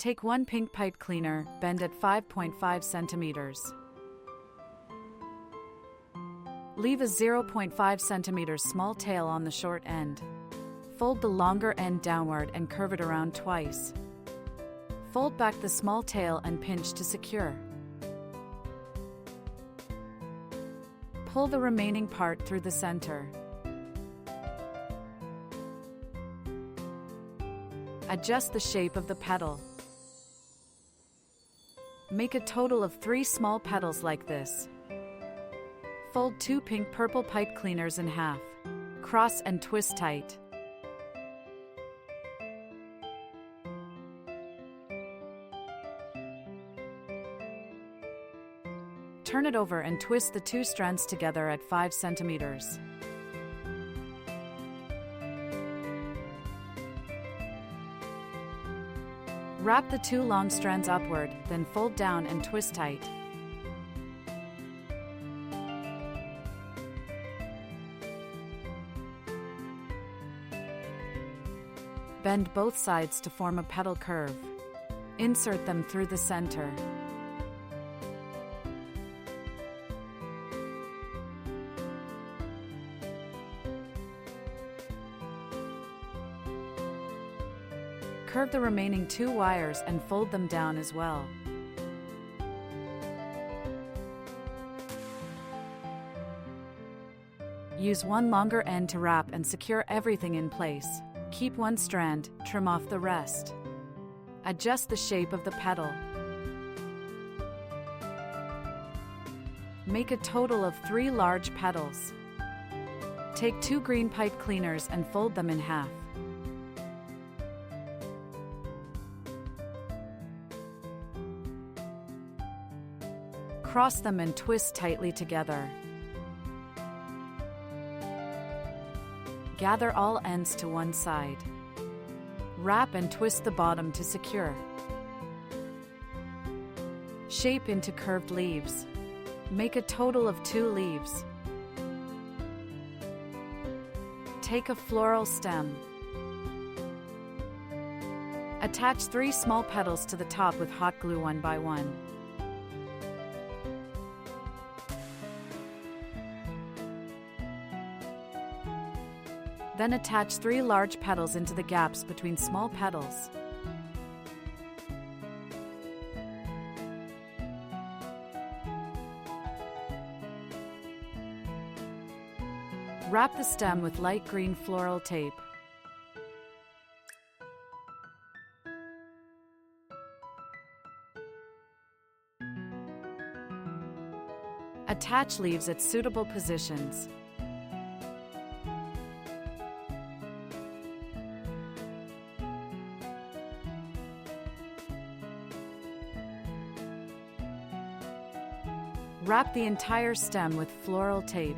Take one pink pipe cleaner, bend at 5.5 centimeters. Leave a 0.5 centimeters small tail on the short end. Fold the longer end downward and curve it around twice. Fold back the small tail and pinch to secure. Pull the remaining part through the center. Adjust the shape of the petal. Make a total of 3 small petals like this. Fold 2 pink purple pipe cleaners in half. Cross and twist tight. Turn it over and twist the 2 strands together at 5 centimeters. Wrap the 2 long strands upward, then fold down and twist tight. Bend both sides to form a petal curve. Insert them through the center. Curve the remaining 2 wires and fold them down as well. Use one longer end to wrap and secure everything in place. Keep one strand, trim off the rest. Adjust the shape of the petal. Make a total of 3 large petals. Take 2 green pipe cleaners and fold them in half. Cross them and twist tightly together. Gather all ends to one side. Wrap and twist the bottom to secure. Shape into curved leaves. Make a total of 2 leaves. Take a floral stem. Attach 3 small petals to the top with hot glue one by one. Then attach 3 large petals into the gaps between small petals. Wrap the stem with light green floral tape. Attach leaves at suitable positions. Wrap the entire stem with floral tape.